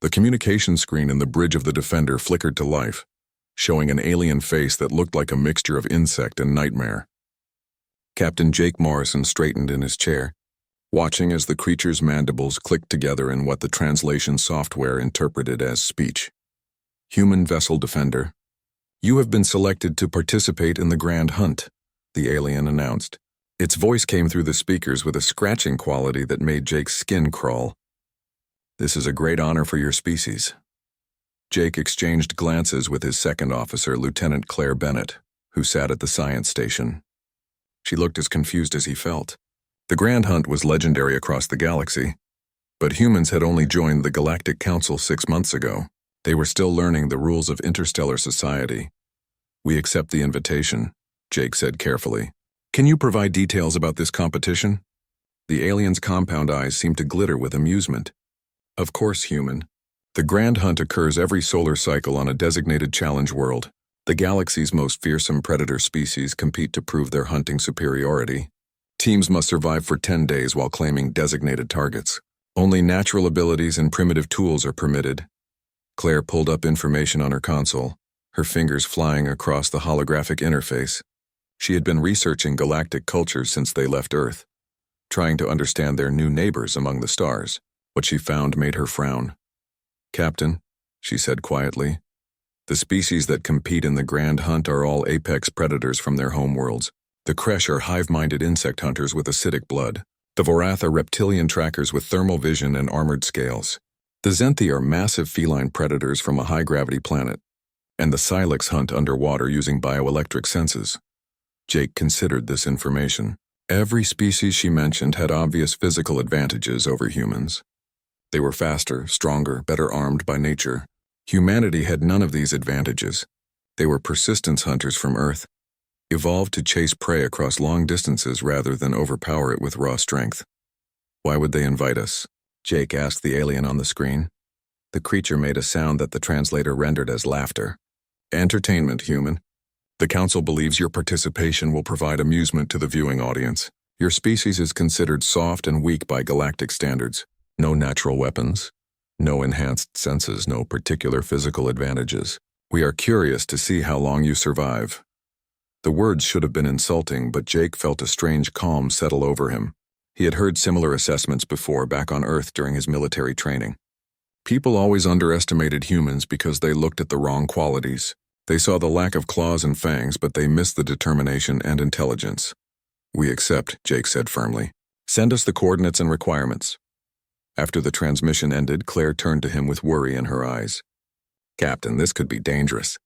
The communication screen in the bridge of the Defender flickered to life, showing an alien face that looked like a mixture of insect and nightmare. Captain Jake Morrison straightened in his chair, watching as the creature's mandibles clicked together in what the translation software interpreted as speech. Human Vessel Defender, you have been selected to participate in the Grand Hunt, the alien announced. Its voice came through the speakers with a scratching quality that made Jake's skin crawl. This is a great honor for your species. Jake exchanged glances with his second officer, Lieutenant Claire Bennett, who sat at the science station. She looked as confused as he felt. The Grand Hunt was legendary across the galaxy, but humans had only joined the Galactic Council 6 months ago. They were still learning the rules of interstellar society. We accept the invitation, Jake said carefully. Can you provide details about this competition? The alien's compound eyes seemed to glitter with amusement. Of course, human. The Grand Hunt occurs every solar cycle on a designated challenge world. The galaxy's most fearsome predator species compete to prove their hunting superiority. Teams must survive for 10 days while claiming designated targets. Only natural abilities and primitive tools are permitted. Claire pulled up information on her console, her fingers flying across the holographic interface. She had been researching galactic cultures since they left Earth, trying to understand their new neighbors among the stars. What she found made her frown. Captain, she said quietly, the species that compete in the Grand Hunt are all apex predators from their homeworlds. The Kresh are hive-minded insect hunters with acidic blood. The Vorath are reptilian trackers with thermal vision and armored scales. The Zenthi are massive feline predators from a high-gravity planet. And the Silex hunt underwater using bioelectric senses. Jake considered this information. Every species she mentioned had obvious physical advantages over humans. They were faster, stronger, better armed by nature. Humanity had none of these advantages. They were persistence hunters from Earth, evolved to chase prey across long distances rather than overpower it with raw strength. Why would they invite us? Jake asked the alien on the screen. The creature made a sound that the translator rendered as laughter. Entertainment, human. The Council believes your participation will provide amusement to the viewing audience. Your species is considered soft and weak by galactic standards. No natural weapons, no enhanced senses, no particular physical advantages. We are curious to see how long you survive. The words should have been insulting, but Jake felt a strange calm settle over him. He had heard similar assessments before back on Earth during his military training. People always underestimated humans because they looked at the wrong qualities. They saw the lack of claws and fangs, but they missed the determination and intelligence. We accept, Jake said firmly. Send us the coordinates and requirements. After the transmission ended, Claire turned to him with worry in her eyes. Captain, this could be dangerous.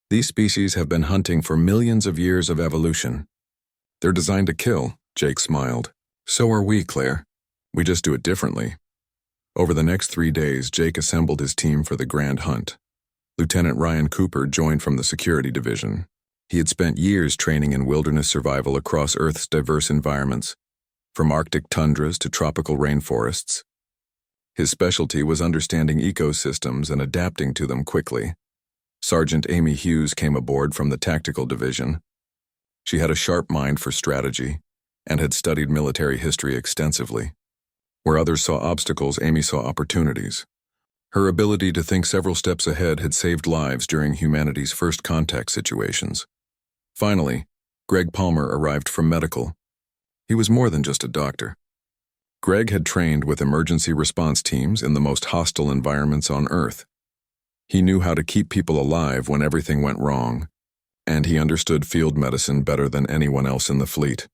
These species have been hunting for millions of years of evolution. They're designed to kill, Jake smiled. So are we, Claire. We just do it differently. Over the next 3 days, Jake assembled his team for the Grand Hunt. Lieutenant Ryan Cooper joined from the Security Division. He had spent years training in wilderness survival across Earth's diverse environments, from Arctic tundras to tropical rainforests. His specialty was understanding ecosystems and adapting to them quickly. Sergeant Amy Hughes came aboard from the Tactical Division. She had a sharp mind for strategy and had studied military history extensively. Where others saw obstacles, Amy saw opportunities. Her ability to think several steps ahead had saved lives during humanity's first contact situations. Finally, Greg Palmer arrived from medical. He was more than just a doctor. Greg had trained with emergency response teams in the most hostile environments on Earth. He knew how to keep people alive when everything went wrong, and he understood field medicine better than anyone else in the fleet.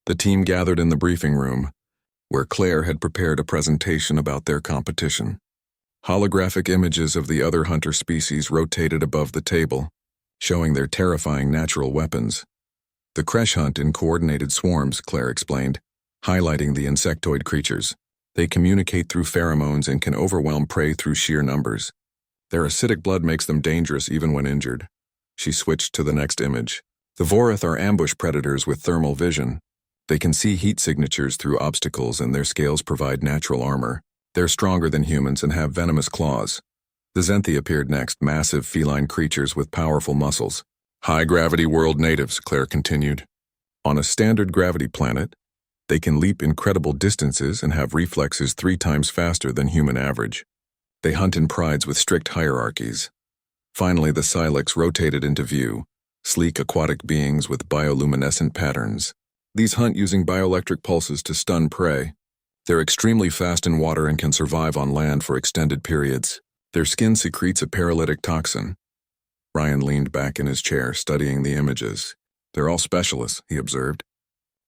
The team gathered in the briefing room, where Claire had prepared a presentation about their competition. Holographic images of the other hunter species rotated above the table, showing their terrifying natural weapons. The Kresh hunt in coordinated swarms, Claire explained, highlighting the insectoid creatures. They communicate through pheromones and can overwhelm prey through sheer numbers. Their acidic blood makes them dangerous even when injured. She switched to the next image. The Vorath are ambush predators with thermal vision. They can see heat signatures through obstacles, and their scales provide natural armor. They're stronger than humans and have venomous claws. The Zenthi appeared next, massive feline creatures with powerful muscles. High-gravity world natives, Claire continued. On a standard gravity planet, they can leap incredible distances and have reflexes 3 times faster than human average. They hunt in prides with strict hierarchies. Finally, the Silex rotated into view, sleek aquatic beings with bioluminescent patterns. These hunt using bioelectric pulses to stun prey. They're extremely fast in water and can survive on land for extended periods. Their skin secretes a paralytic toxin. Ryan leaned back in his chair, studying the images. They're all specialists, he observed.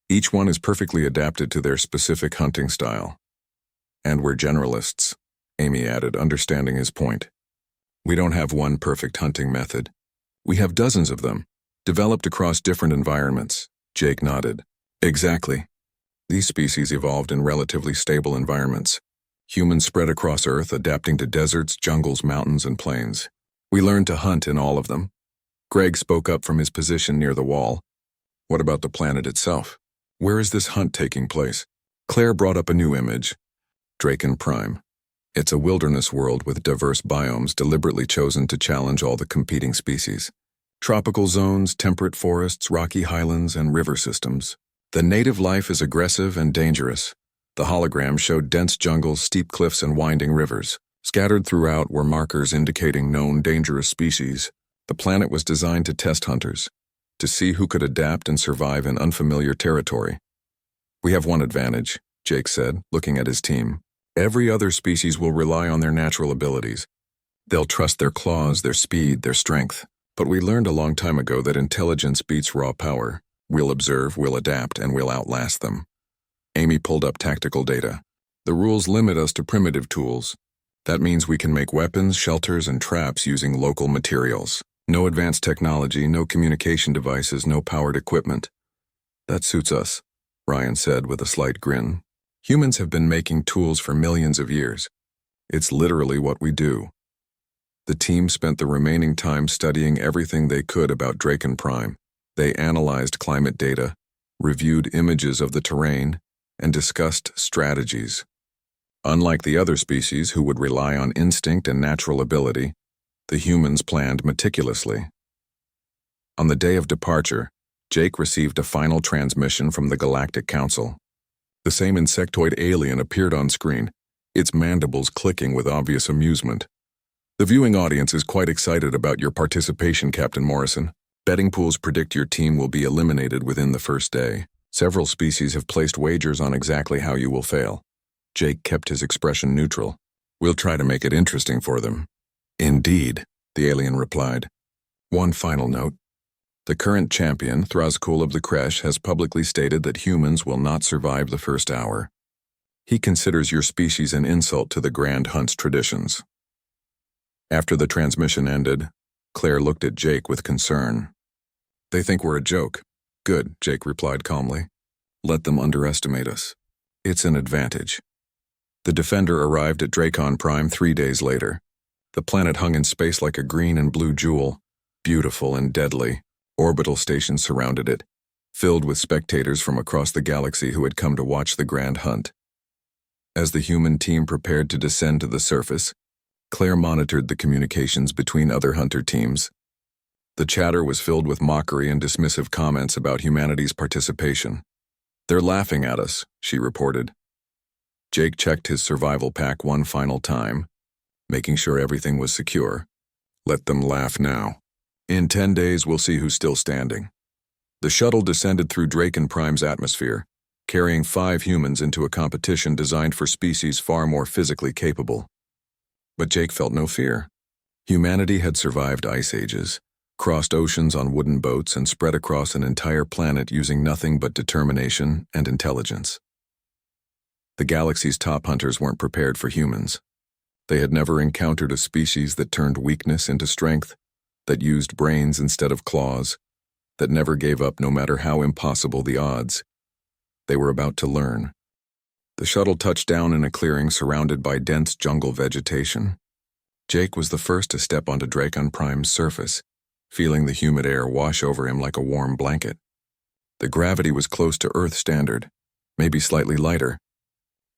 Each one is perfectly adapted to their specific hunting style. And we're generalists, Amy added, understanding his point. We don't have one perfect hunting method. We have dozens of them, developed across different environments. Jake nodded. Exactly. These species evolved in relatively stable environments. Humans spread across Earth, adapting to deserts, jungles, mountains, and plains. We learned to hunt in all of them. Greg spoke up from his position near the wall. What about the planet itself? Where is this hunt taking place? Claire brought up a new image. Draken Prime. It's a wilderness world with diverse biomes deliberately chosen to challenge all the competing species. Tropical zones, temperate forests, rocky highlands, and river systems. The native life is aggressive and dangerous. The hologram showed dense jungles, steep cliffs, and winding rivers. Scattered throughout were markers indicating known dangerous species. The planet was designed to test hunters, to see who could adapt and survive in unfamiliar territory. We have one advantage, Jake said, looking at his team. Every other species will rely on their natural abilities. They'll trust their claws, their speed, their strength. But we learned a long time ago that intelligence beats raw power. We'll observe, we'll adapt, and we'll outlast them. Amy pulled up tactical data. The rules limit us to primitive tools. That means we can make weapons, shelters, and traps using local materials. No advanced technology, no communication devices, no powered equipment. That suits us, Ryan said with a slight grin. Humans have been making tools for millions of years. It's literally what we do. The team spent the remaining time studying everything they could about Draken Prime. They analyzed climate data, reviewed images of the terrain, and discussed strategies. Unlike the other species who would rely on instinct and natural ability, the humans planned meticulously. On the day of departure, Jake received a final transmission from the Galactic Council. The same insectoid alien appeared on screen, its mandibles clicking with obvious amusement. The viewing audience is quite excited about your participation, Captain Morrison. Betting pools predict your team will be eliminated within the first day. Several species have placed wagers on exactly how you will fail. Jake kept his expression neutral. We'll try to make it interesting for them. Indeed, the alien replied. One final note. The current champion, Thrascool of the Kresh, has publicly stated that humans will not survive the first hour. He considers your species an insult to the Grand Hunt's traditions. After the transmission ended, Claire looked at Jake with concern. They think we're a joke. Good, Jake replied calmly. Let them underestimate us. It's an advantage. The Defender arrived at Draken Prime 3 days later. The planet hung in space like a green and blue jewel, beautiful and deadly. Orbital stations surrounded it, filled with spectators from across the galaxy who had come to watch the Grand Hunt. As the human team prepared to descend to the surface, Claire monitored the communications between other hunter teams. The chatter was filled with mockery and dismissive comments about humanity's participation. They're laughing at us, she reported. Jake checked his survival pack one final time, making sure everything was secure. Let them laugh now. In 10 days, we'll see who's still standing. The shuttle descended through Draken Prime's atmosphere, carrying 5 humans into a competition designed for species far more physically capable. But Jake felt no fear. Humanity had survived ice ages, crossed oceans on wooden boats, and spread across an entire planet using nothing but determination and intelligence. The galaxy's top hunters weren't prepared for humans. They had never encountered a species that turned weakness into strength, that used brains instead of claws, that never gave up no matter how impossible the odds. They were about to learn. The shuttle touched down in a clearing surrounded by dense jungle vegetation. Jake was the first to step onto Draken Prime's surface, feeling the humid air wash over him like a warm blanket. The gravity was close to Earth standard, maybe slightly lighter.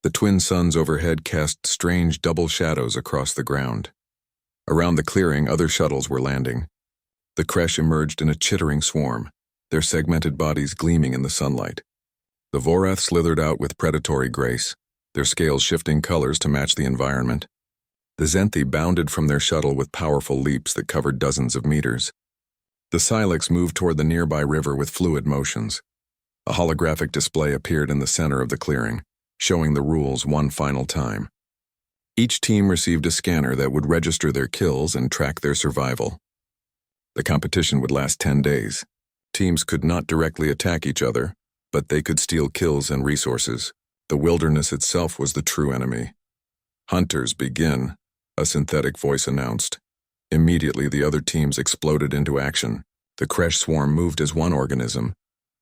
The twin suns overhead cast strange double shadows across the ground. Around the clearing, other shuttles were landing. The Kresh emerged in a chittering swarm, their segmented bodies gleaming in the sunlight. The Vorath slithered out with predatory grace, their scales shifting colors to match the environment. The Zenthi bounded from their shuttle with powerful leaps that covered dozens of meters. The Silex moved toward the nearby river with fluid motions. A holographic display appeared in the center of the clearing, showing the rules one final time. Each team received a scanner that would register their kills and track their survival. The competition would last 10 days. Teams could not directly attack each other, but they could steal kills and resources. The wilderness itself was the true enemy. "Hunters, begin," a synthetic voice announced. Immediately, the other teams exploded into action. The Kresh swarm moved as one organism,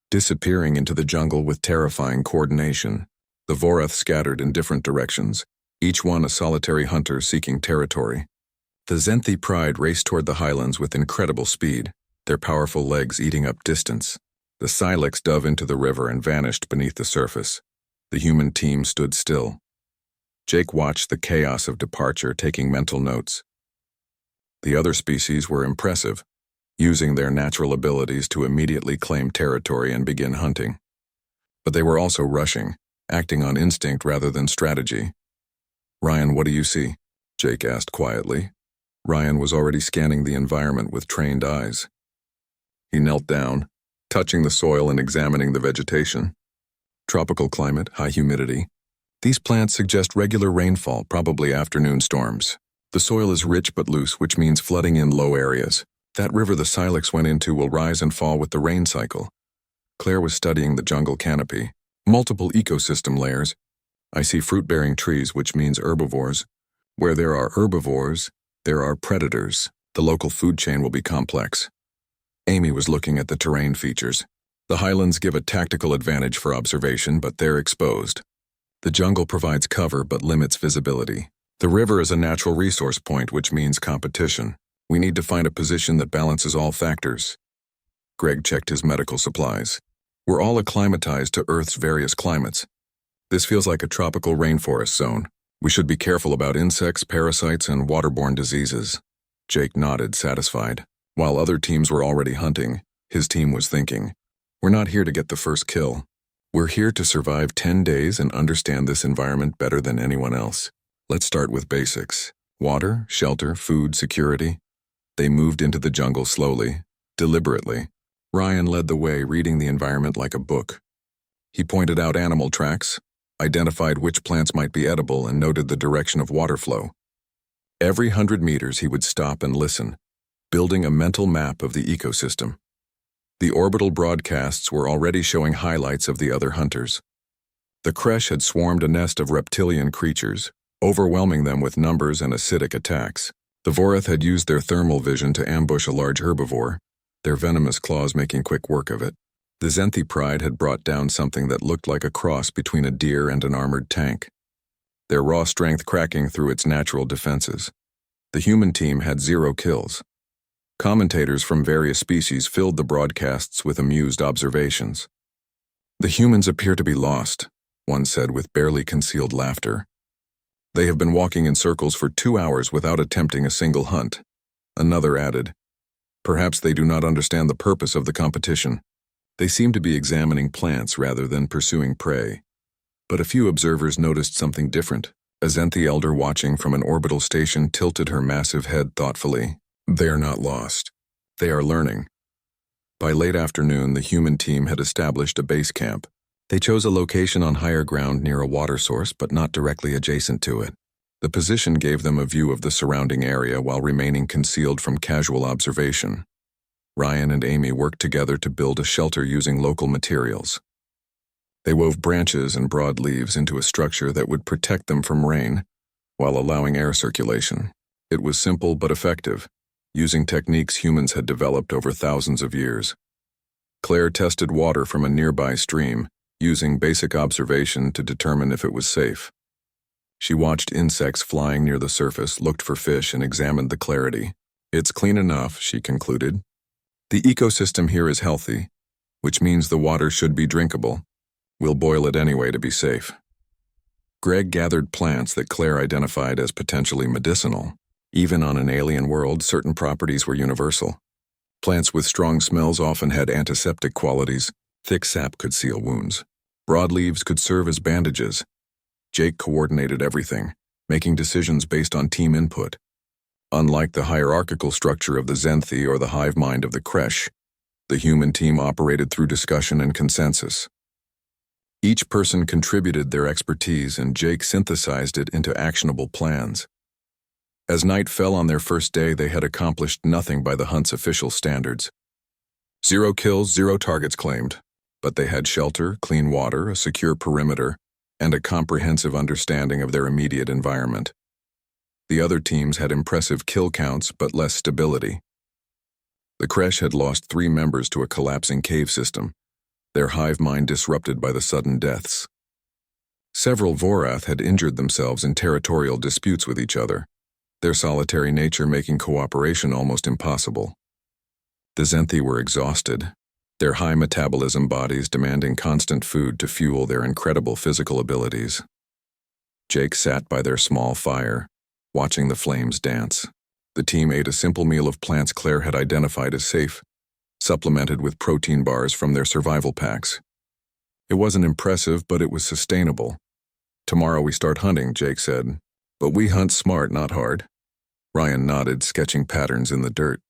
disappearing into the jungle with terrifying coordination. The Vorath scattered in different directions, each one a solitary hunter seeking territory. The Zenthi Pride raced toward the highlands with incredible speed, their powerful legs eating up distance. The Silex dove into the river and vanished beneath the surface. The human team stood still. Jake watched the chaos of departure, taking mental notes. The other species were impressive, using their natural abilities to immediately claim territory and begin hunting. But they were also rushing, acting on instinct rather than strategy. "Ryan, what do you see?" Jake asked quietly. Ryan was already scanning the environment with trained eyes. He knelt down, touching the soil and examining the vegetation. Tropical climate, high humidity. These plants suggest regular rainfall, probably afternoon storms. The soil is rich but loose, which means flooding in low areas. That river the Silex went into will rise and fall with the rain cycle. Claire was studying the jungle canopy. Multiple ecosystem layers. "I see fruit-bearing trees, which means herbivores. Where there are herbivores, there are predators. The local food chain will be complex." Amy was looking at the terrain features. The highlands give a tactical advantage for observation, but they're exposed. The jungle provides cover but limits visibility. The river is a natural resource point, which means competition. We need to find a position that balances all factors. Greg checked his medical supplies. "We're all acclimatized to Earth's various climates. This feels like a tropical rainforest zone. We should be careful about insects, parasites, and waterborne diseases." Jake nodded, satisfied. While other teams were already hunting, his team was thinking, "We're not here to get the first kill. We're here to survive 10 days and understand this environment better than anyone else. Let's start with basics. Water, shelter, food, security." They moved into the jungle slowly, deliberately. Ryan led the way, reading the environment like a book. He pointed out animal tracks, identified which plants might be edible, and noted the direction of water flow. Every 100 meters he would stop and listen, building a mental map of the ecosystem. The orbital broadcasts were already showing highlights of the other hunters. The Kresh had swarmed a nest of reptilian creatures, overwhelming them with numbers and acidic attacks. The Vorath had used their thermal vision to ambush a large herbivore, their venomous claws making quick work of it. The Zenthi Pride had brought down something that looked like a cross between a deer and an armored tank, their raw strength cracking through its natural defenses. The human team had 0 kills. Commentators from various species filled the broadcasts with amused observations. "The humans appear to be lost," one said with barely concealed laughter. "They have been walking in circles for 2 hours without attempting a single hunt." Another added, "Perhaps they do not understand the purpose of the competition. They seem to be examining plants rather than pursuing prey." But a few observers noticed something different. A Zenthi elder watching from an orbital station tilted her massive head thoughtfully. "They are not lost. They are learning." By late afternoon, the human team had established a base camp. They chose a location on higher ground near a water source, but not directly adjacent to it. The position gave them a view of the surrounding area while remaining concealed from casual observation. Ryan and Amy worked together to build a shelter using local materials. They wove branches and broad leaves into a structure that would protect them from rain, while allowing air circulation. It was simple but effective, using techniques humans had developed over thousands of years. Claire tested water from a nearby stream, using basic observation to determine if it was safe. She watched insects flying near the surface, looked for fish, and examined the clarity. "It's clean enough," she concluded. "The ecosystem here is healthy, which means the water should be drinkable. We'll boil it anyway to be safe." Greg gathered plants that Claire identified as potentially medicinal. Even on an alien world, certain properties were universal. Plants with strong smells often had antiseptic qualities. Thick sap could seal wounds. Broad leaves could serve as bandages. Jake coordinated everything, making decisions based on team input. Unlike the hierarchical structure of the Zenthi or the hive mind of the Kresh, the human team operated through discussion and consensus. Each person contributed their expertise, and Jake synthesized it into actionable plans. As night fell on their first day, they had accomplished nothing by the hunt's official standards. 0 kills, 0 targets claimed, but they had shelter, clean water, a secure perimeter, and a comprehensive understanding of their immediate environment. The other teams had impressive kill counts but less stability. The Kresh had lost 3 members to a collapsing cave system, their hive mind disrupted by the sudden deaths. Several Vorath had injured themselves in territorial disputes with each other, their solitary nature making cooperation almost impossible. The Zenthi were exhausted, their high metabolism bodies demanding constant food to fuel their incredible physical abilities. Jake sat by their small fire, watching the flames dance. The team ate a simple meal of plants Claire had identified as safe, supplemented with protein bars from their survival packs. It wasn't impressive, but it was sustainable. "Tomorrow we start hunting," Jake said. "But we hunt smart, not hard." Ryan nodded, sketching patterns in the dirt.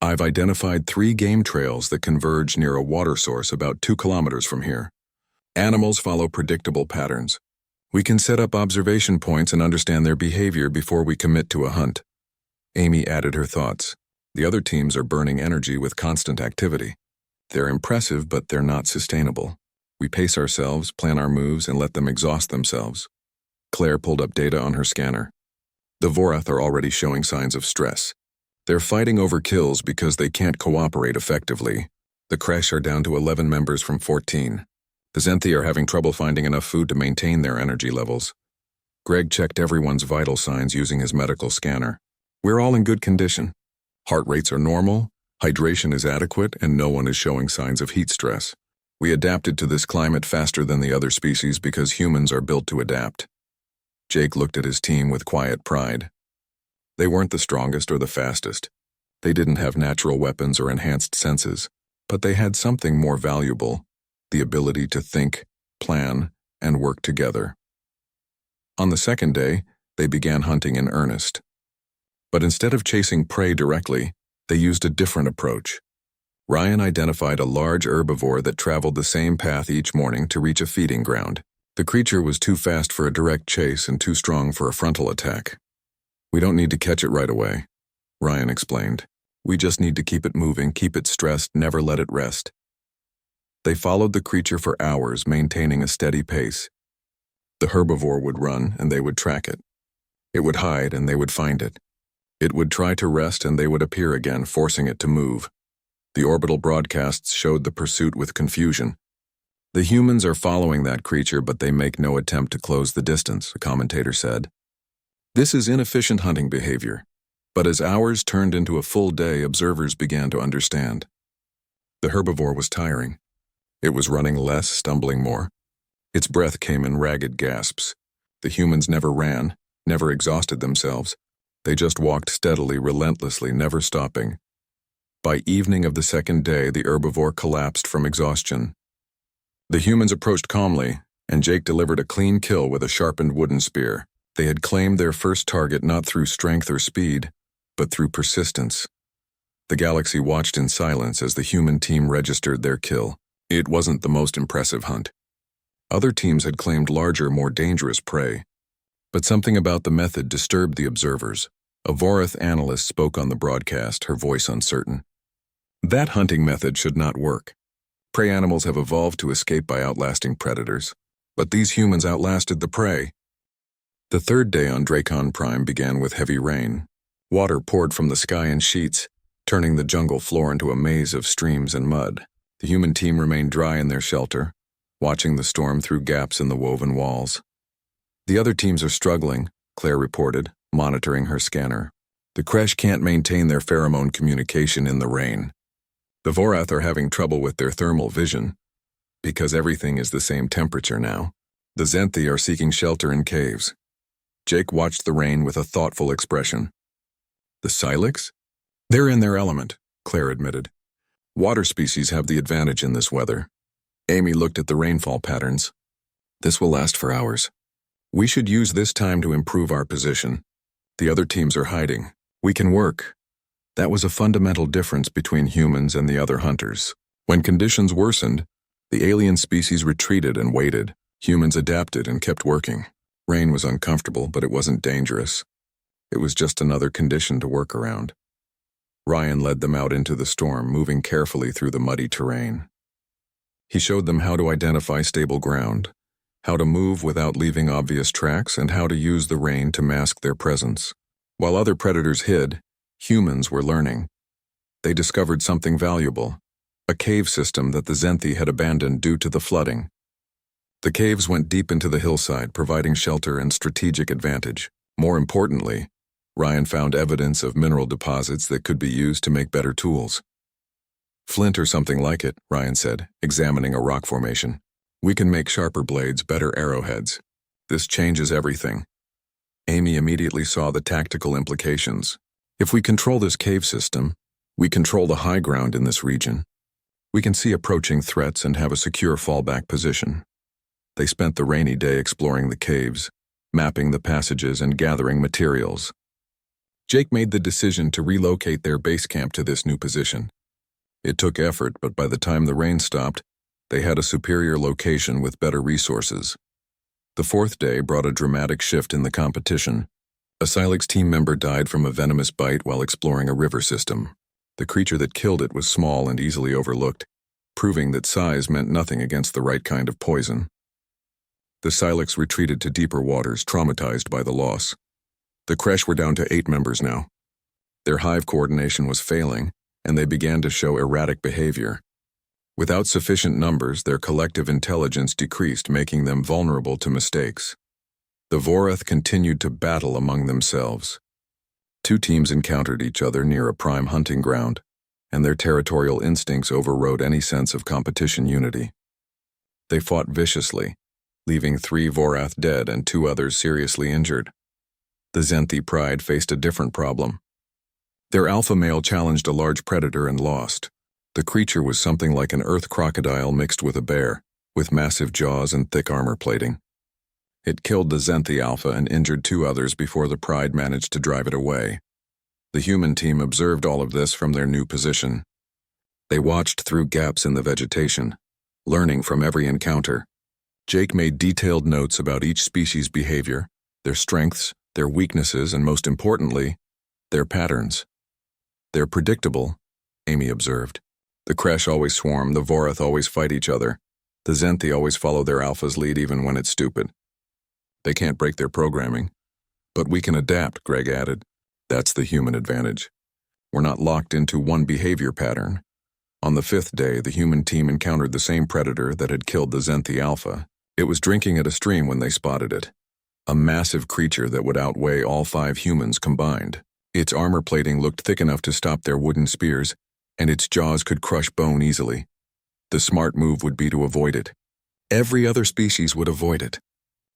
"I've identified 3 game trails that converge near a water source about 2 kilometers from here. Animals follow predictable patterns. We can set up observation points and understand their behavior before we commit to a hunt." Amy added her thoughts. "The other teams are burning energy with constant activity. They're impressive, but they're not sustainable. We pace ourselves, plan our moves, and let them exhaust themselves." Claire pulled up data on her scanner. The Vorath are already showing signs of stress. They're fighting over kills because they can't cooperate effectively. The Kresh are down to 11 members from 14. The Zenthi are having trouble finding enough food to maintain their energy levels. Greg checked everyone's vital signs using his medical scanner. "We're all in good condition. Heart rates are normal, hydration is adequate, and no one is showing signs of heat stress. We adapted to this climate faster than the other species because humans are built to adapt." Jake looked at his team with quiet pride. They weren't the strongest or the fastest. They didn't have natural weapons or enhanced senses, but they had something more valuable: the ability to think, plan, and work together. On the second day, they began hunting in earnest. But instead of chasing prey directly, they used a different approach. Ryan identified a large herbivore that traveled the same path each morning to reach a feeding ground. The creature was too fast for a direct chase and too strong for a frontal attack. "We don't need to catch it right away," Ryan explained. "We just need to keep it moving, keep it stressed, never let it rest." They followed the creature for hours, maintaining a steady pace. The herbivore would run, and they would track it. It would hide, and they would find it. It would try to rest, and they would appear again, forcing it to move. The orbital broadcasts showed the pursuit with confusion. "The humans are following that creature, but they make no attempt to close the distance," a commentator said. "This is inefficient hunting behavior." But as hours turned into a full day, observers began to understand. The herbivore was tiring. It was running less, stumbling more. Its breath came in ragged gasps. The humans never ran, never exhausted themselves. They just walked steadily, relentlessly, never stopping. By evening of the second day, the herbivore collapsed from exhaustion. The humans approached calmly, and Jake delivered a clean kill with a sharpened wooden spear. They had claimed their first target not through strength or speed, but through persistence. The galaxy watched in silence as the human team registered their kill. It wasn't the most impressive hunt. Other teams had claimed larger, more dangerous prey. But something about the method disturbed the observers. A Vorath analyst spoke on the broadcast, her voice uncertain. "That hunting method should not work. Prey animals have evolved to escape by outlasting predators, but these humans outlasted the prey." The third day on Dracon Prime began with heavy rain. Water poured from the sky in sheets, turning the jungle floor into a maze of streams and mud. The human team remained dry in their shelter, watching the storm through gaps in the woven walls. "The other teams are struggling," Claire reported, monitoring her scanner. "The Kresh can't maintain their pheromone communication in the rain. The Vorath are having trouble with their thermal vision, because everything is the same temperature now. The Zenthi are seeking shelter in caves." Jake watched the rain with a thoughtful expression. "The Silex? They're in their element," Claire admitted. "Water species have the advantage in this weather." Amy looked at the rainfall patterns. "This will last for hours. We should use this time to improve our position. The other teams are hiding. We can work. That was a fundamental difference between humans and the other hunters. When conditions worsened, the alien species retreated and waited. Humans adapted and kept working. Rain was uncomfortable, but it wasn't dangerous. It was just another condition to work around. Ryan led them out into the storm, moving carefully through the muddy terrain. He showed them how to identify stable ground, how to move without leaving obvious tracks, and how to use the rain to mask their presence. While other predators hid, humans were learning. They discovered something valuable, a cave system that the Zenthi had abandoned due to the flooding. The caves went deep into the hillside, providing shelter and strategic advantage. More importantly, Ryan found evidence of mineral deposits that could be used to make better tools. Flint or something like it, Ryan said, examining a rock formation. We can make sharper blades, better arrowheads. This changes everything. Amy immediately saw the tactical implications. If we control this cave system, we control the high ground in this region. We can see approaching threats and have a secure fallback position. They spent the rainy day exploring the caves, mapping the passages and gathering materials. Jake made the decision to relocate their base camp to this new position. It took effort, but by the time the rain stopped, they had a superior location with better resources. The fourth day brought a dramatic shift in the competition. A Silex team member died from a venomous bite while exploring a river system. The creature that killed it was small and easily overlooked, proving that size meant nothing against the right kind of poison. The Silex retreated to deeper waters, traumatized by the loss. The Kresh were down to 8 members now. Their hive coordination was failing, and they began to show erratic behavior. Without sufficient numbers, their collective intelligence decreased, making them vulnerable to mistakes. The Vorath continued to battle among themselves. 2 teams encountered each other near a prime hunting ground, and their territorial instincts overrode any sense of competition unity. They fought viciously, leaving 3 Vorath dead and 2 others seriously injured. The Zenthi pride faced a different problem. Their alpha male challenged a large predator and lost. The creature was something like an earth crocodile mixed with a bear, with massive jaws and thick armor plating. It killed the Zenthi alpha and injured 2 others before the pride managed to drive it away. The human team observed all of this from their new position. They watched through gaps in the vegetation, learning from every encounter. Jake made detailed notes about each species' behavior, their strengths, their weaknesses, and most importantly, their patterns. They're predictable, Amy observed. The Kresh always swarm, the Vorath always fight each other. The Zenthi always follow their alpha's lead even when it's stupid. They can't break their programming. But we can adapt, Greg added. That's the human advantage. We're not locked into one behavior pattern. On the 5th day, the human team encountered the same predator that had killed the Zenthi alpha. It was drinking at a stream when they spotted it. A massive creature that would outweigh all 5 humans combined. Its armor plating looked thick enough to stop their wooden spears, and its jaws could crush bone easily. The smart move would be to avoid it. Every other species would avoid it.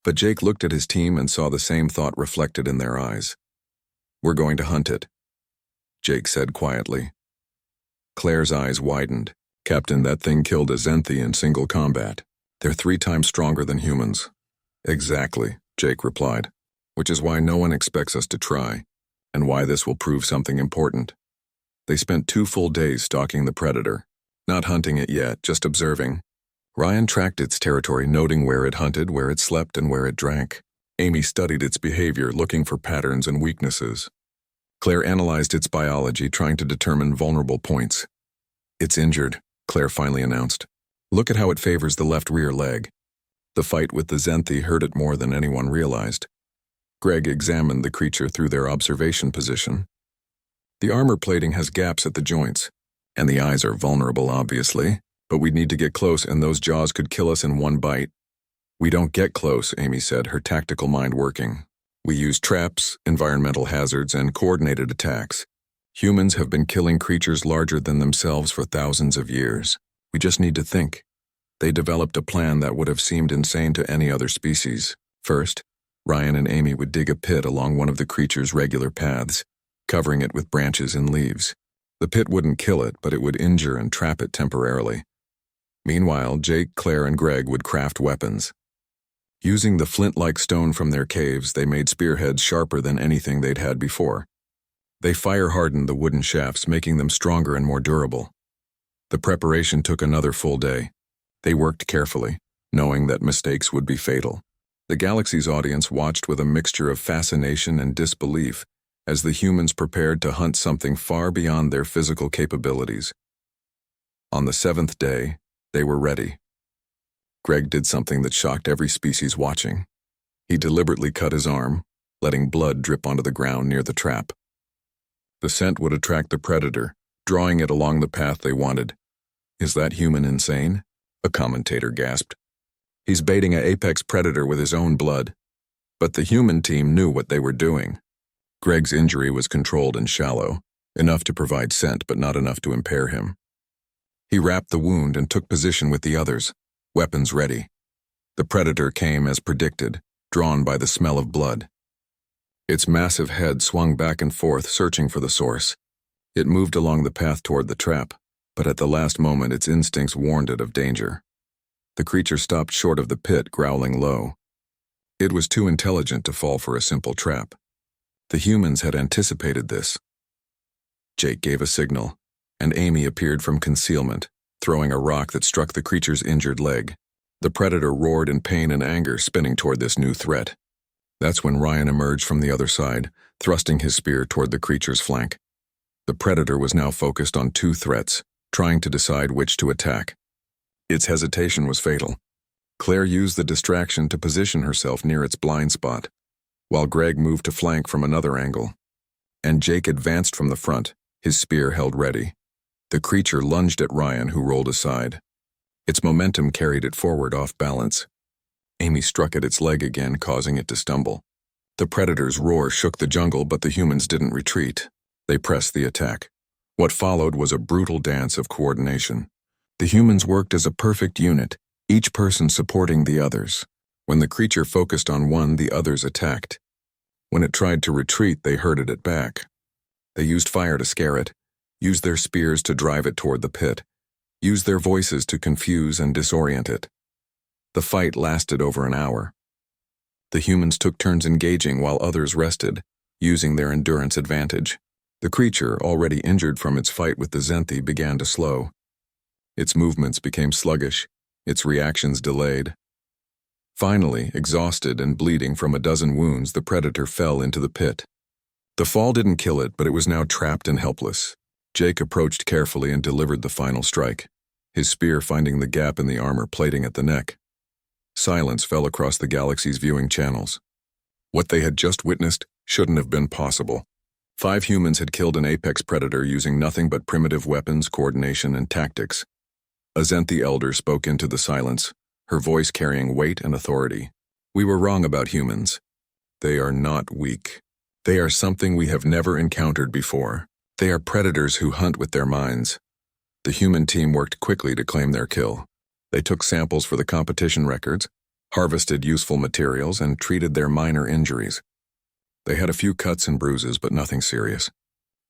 But Jake looked at his team and saw the same thought reflected in their eyes. We're going to hunt it, Jake said quietly. Claire's eyes widened. Captain, that thing killed a Zenthi in single combat. They're 3 times stronger than humans. Exactly, Jake replied, which is why no one expects us to try, and why this will prove something important. They spent 2 full days stalking the predator, not hunting it yet, just observing. Ryan tracked its territory, noting where it hunted, where it slept, and where it drank. Amy studied its behavior, looking for patterns and weaknesses. Claire analyzed its biology, trying to determine vulnerable points. It's injured, Claire finally announced. Look at how it favors the left rear leg. The fight with the Zenthi hurt it more than anyone realized. Greg examined the creature through their observation position. The armor plating has gaps at the joints, and the eyes are vulnerable, obviously, but we'd need to get close and those jaws could kill us in one bite. We don't get close, Amy said, her tactical mind working. We use traps, environmental hazards, and coordinated attacks. Humans have been killing creatures larger than themselves for thousands of years. We just need to think. They developed a plan that would have seemed insane to any other species. First, Ryan and Amy would dig a pit along one of the creature's regular paths, covering it with branches and leaves. The pit wouldn't kill it, but it would injure and trap it temporarily. Meanwhile, Jake, Claire, and Greg would craft weapons. Using the flint-like stone from their caves, they made spearheads sharper than anything they'd had before. They fire-hardened the wooden shafts, making them stronger and more durable. The preparation took another full day. They worked carefully, knowing that mistakes would be fatal. The galaxy's audience watched with a mixture of fascination and disbelief as the humans prepared to hunt something far beyond their physical capabilities. On the 7th day, they were ready. Greg did something that shocked every species watching. He deliberately cut his arm, letting blood drip onto the ground near the trap. The scent would attract the predator, drawing it along the path they wanted. "Is that human insane?" a commentator gasped. "He's baiting an apex predator with his own blood." But the human team knew what they were doing. Greg's injury was controlled and shallow, enough to provide scent but not enough to impair him. He wrapped the wound and took position with the others, weapons ready. The predator came as predicted, drawn by the smell of blood. Its massive head swung back and forth, searching for the source. It moved along the path toward the trap, but at the last moment its instincts warned it of danger. The creature stopped short of the pit, growling low. It was too intelligent to fall for a simple trap. The humans had anticipated this. Jake gave a signal, and Amy appeared from concealment, throwing a rock that struck the creature's injured leg. The predator roared in pain and anger, spinning toward this new threat. That's when Ryan emerged from the other side, thrusting his spear toward the creature's flank. The predator was now focused on two threats, trying to decide which to attack. Its hesitation was fatal. Claire used the distraction to position herself near its blind spot, while Greg moved to flank from another angle. And Jake advanced from the front, his spear held ready. The creature lunged at Ryan, who rolled aside. Its momentum carried it forward off balance. Amy struck at its leg again, causing it to stumble. The predator's roar shook the jungle, but the humans didn't retreat. They pressed the attack. What followed was a brutal dance of coordination. The humans worked as a perfect unit, each person supporting the others. When the creature focused on one, the others attacked. When it tried to retreat, they herded it back. They used fire to scare it, used their spears to drive it toward the pit, used their voices to confuse and disorient it. The fight lasted over an hour. The humans took turns engaging while others rested, using their endurance advantage. The creature, already injured from its fight with the Zenthi, began to slow. Its movements became sluggish, its reactions delayed. Finally, exhausted and bleeding from a dozen wounds, the predator fell into the pit. The fall didn't kill it, but it was now trapped and helpless. Jake approached carefully and delivered the final strike, his spear finding the gap in the armor plating at the neck. Silence fell across the galaxy's viewing channels. What they had just witnessed shouldn't have been possible. 5 humans had killed an apex predator using nothing but primitive weapons, coordination, and tactics. A Zenthi elder spoke into the silence, her voice carrying weight and authority. "We were wrong about humans. They are not weak. They are something we have never encountered before. They are predators who hunt with their minds." The human team worked quickly to claim their kill. They took samples for the competition records, harvested useful materials, and treated their minor injuries. They had a few cuts and bruises, but nothing serious.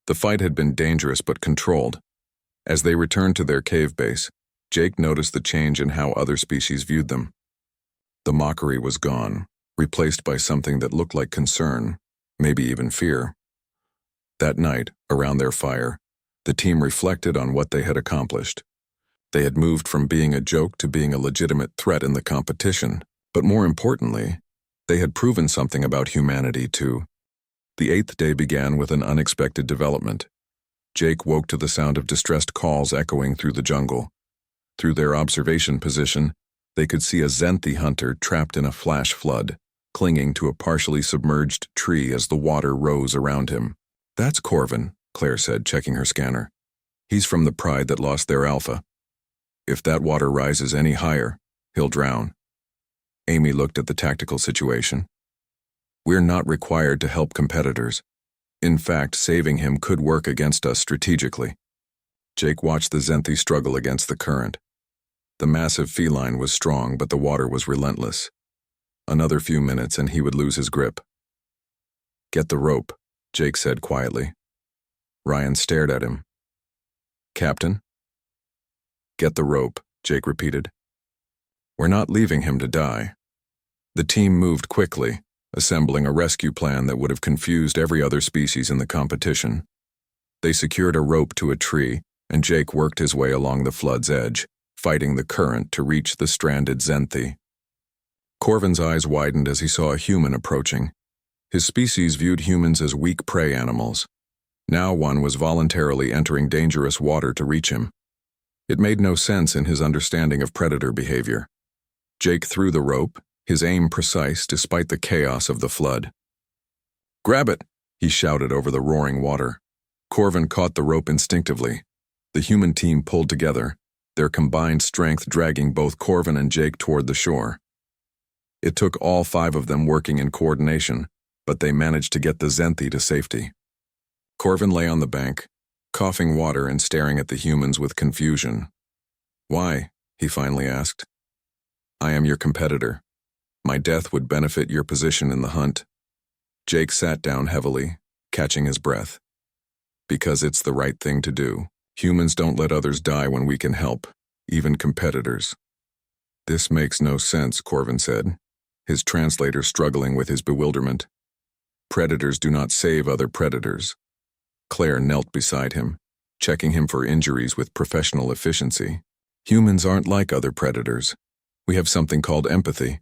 The fight had been dangerous but controlled. As they returned to their cave base, Jake noticed the change in how other species viewed them. The mockery was gone, replaced by something that looked like concern, maybe even fear. That night, around their fire, the team reflected on what they had accomplished. They had moved from being a joke to being a legitimate threat in the competition, but more importantly, they had proven something about humanity too. The 8th day began with an unexpected development. Jake woke to the sound of distressed calls echoing through the jungle. Through their observation position, they could see a Zenthi hunter trapped in a flash flood, clinging to a partially submerged tree as the water rose around him. "That's Corvin," Claire said, checking her scanner. "He's from the Pride that lost their alpha. If that water rises any higher, he'll drown." Amy looked at the tactical situation. "We're not required to help competitors. In fact, saving him could work against us strategically." Jake watched the Zenthi struggle against the current. The massive feline was strong, but the water was relentless. Another few minutes and he would lose his grip. "Get the rope," Jake said quietly. Ryan stared at him. "Captain?" "Get the rope," Jake repeated. "We're not leaving him to die." The team moved quickly, assembling a rescue plan that would have confused every other species in the competition. They secured a rope to a tree, and Jake worked his way along the flood's edge, fighting the current to reach the stranded Zenthi. Corvin's eyes widened as he saw a human approaching. His species viewed humans as weak prey animals. Now one was voluntarily entering dangerous water to reach him. It made no sense in his understanding of predator behavior. Jake threw the rope, his aim precise despite the chaos of the flood. "Grab it!" he shouted over the roaring water. Corvin caught the rope instinctively. The human team pulled together, their combined strength dragging both Corvin and Jake toward the shore. It took all 5 of them working in coordination, but they managed to get the Zenthi to safety. Corvin lay on the bank, coughing water and staring at the humans with confusion. "Why?" he finally asked. "I am your competitor. My death would benefit your position in the hunt." Jake sat down heavily, catching his breath. "Because it's the right thing to do. Humans don't let others die when we can help, even competitors." "This makes no sense," Corvin said, his translator struggling with his bewilderment. "Predators do not save other predators." Claire knelt beside him, checking him for injuries with professional efficiency. "Humans aren't like other predators. We have something called empathy.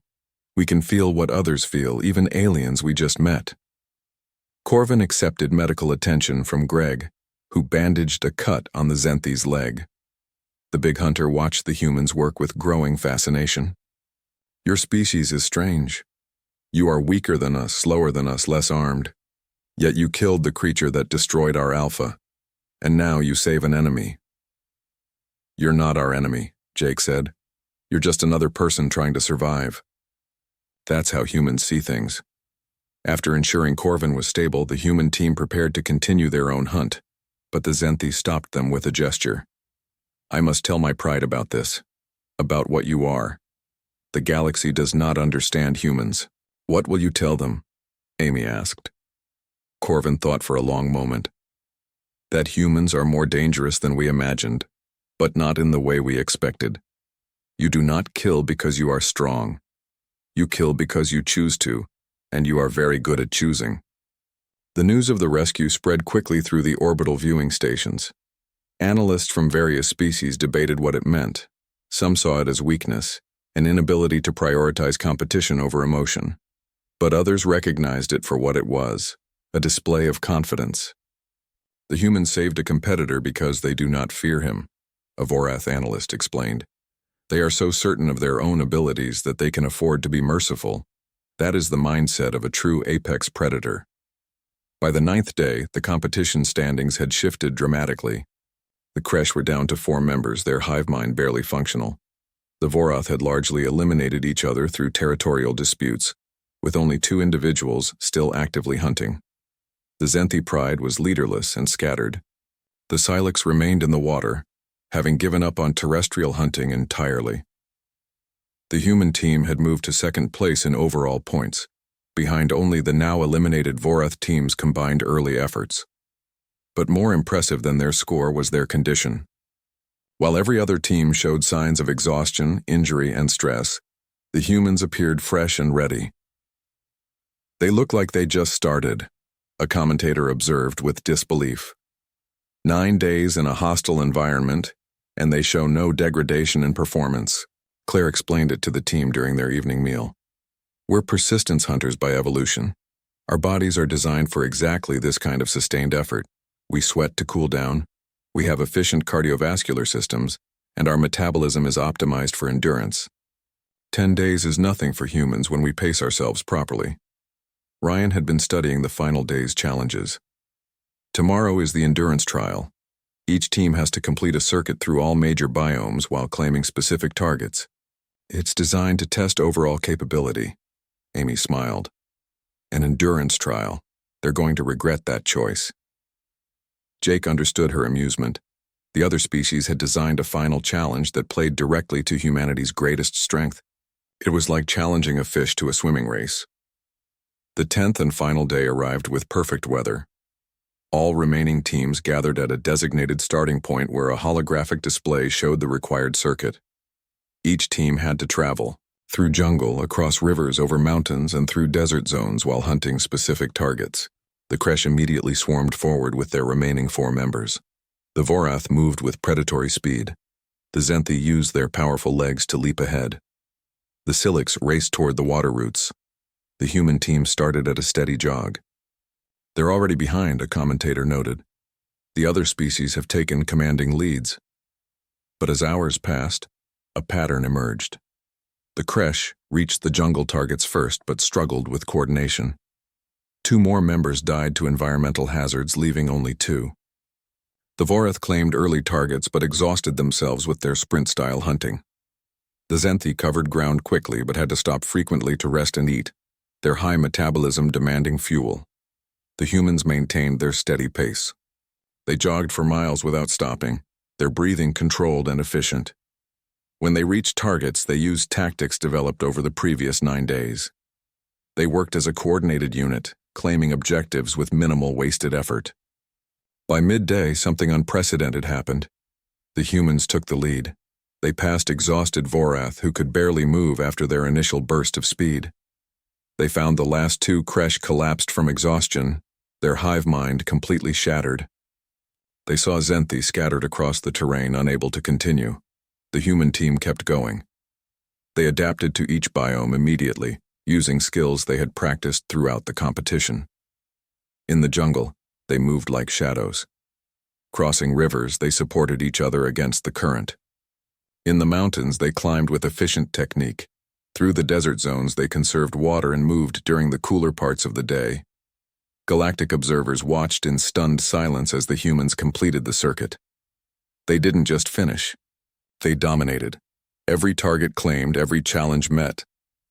We can feel what others feel, even aliens we just met." Corvin accepted medical attention from Greg, who bandaged a cut on the Zenthi's leg. The big hunter watched the humans work with growing fascination. "Your species is strange. You are weaker than us, slower than us, less armed. Yet you killed the creature that destroyed our alpha, and now you save an enemy." "You're not our enemy," Jake said. "You're just another person trying to survive." That's how humans see things. After ensuring Corvin was stable, the human team prepared to continue their own hunt, but the Zenthi stopped them with a gesture. "I must tell my pride about this, about what you are. The galaxy does not understand humans." "What will you tell them?" Amy asked. Corvin thought for a long moment. "That humans are more dangerous than we imagined, but not in the way we expected. You do not kill because you are strong. You kill because you choose to, and you are very good at choosing." The news of the rescue spread quickly through the orbital viewing stations. Analysts from various species debated what it meant. Some saw it as weakness, an inability to prioritize competition over emotion. But others recognized it for what it was, a display of confidence. "The humans saved a competitor because they do not fear him," a Vorath analyst explained. "They are so certain of their own abilities that they can afford to be merciful. That is the mindset of a true apex predator." By the 9th day, the competition standings had shifted dramatically. The Kresh were down to 4 members, their hive mind barely functional. The Vorath had largely eliminated each other through territorial disputes, with only 2 individuals still actively hunting. The Zenthi pride was leaderless and scattered. The Silex remained in the water, having given up on terrestrial hunting entirely. The human team had moved to 2nd place in overall points, behind only the now eliminated Vorath team's combined early efforts. But more impressive than their score was their condition. While every other team showed signs of exhaustion, injury, and stress, the humans appeared fresh and ready. "They look like they just started," a commentator observed with disbelief. 9 days in a hostile environment, and they show no degradation in performance. Claire explained it to the team during their evening meal. "We're persistence hunters by evolution. Our bodies are designed for exactly this kind of sustained effort. We sweat to cool down, we have efficient cardiovascular systems, and our metabolism is optimized for endurance. 10 days is nothing for humans when we pace ourselves properly." Ryan had been studying the final day's challenges. "Tomorrow is the endurance trial. Each team has to complete a circuit through all major biomes while claiming specific targets. It's designed to test overall capability." Amy smiled. "An endurance trial. They're going to regret that choice." Jake understood her amusement. The other species had designed a final challenge that played directly to humanity's greatest strength. It was like challenging a fish to a swimming race. The 10th and final day arrived with perfect weather. All remaining teams gathered at a designated starting point where a holographic display showed the required circuit. Each team had to travel through jungle, across rivers, over mountains, and through desert zones while hunting specific targets. The Kresh immediately swarmed forward with their remaining 4 members. The Vorath moved with predatory speed. The Zenthi used their powerful legs to leap ahead. The Silix raced toward the water routes. The human team started at a steady jog. "They're already behind," a commentator noted. "The other species have taken commanding leads." But as hours passed, a pattern emerged. The Kresh reached the jungle targets first but struggled with coordination. 2 more members died to environmental hazards, leaving only 2. The Vorath claimed early targets but exhausted themselves with their sprint-style hunting. The Zenthi covered ground quickly but had to stop frequently to rest and eat, their high metabolism demanding fuel. The humans maintained their steady pace. They jogged for miles without stopping, their breathing controlled and efficient. When they reached targets, they used tactics developed over the previous 9 days. They worked as a coordinated unit, claiming objectives with minimal wasted effort. By midday, something unprecedented happened. The humans took the lead. They passed exhausted Vorath who could barely move after their initial burst of speed. They found the last 2 Kresh collapsed from exhaustion, their hive mind completely shattered. They saw Zenthi scattered across the terrain, unable to continue. The human team kept going. They adapted to each biome immediately, using skills they had practiced throughout the competition. In the jungle, they moved like shadows. Crossing rivers, they supported each other against the current. In the mountains, they climbed with efficient technique. Through the desert zones, they conserved water and moved during the cooler parts of the day. Galactic observers watched in stunned silence as the humans completed the circuit. They didn't just finish. They dominated. Every target claimed, every challenge met,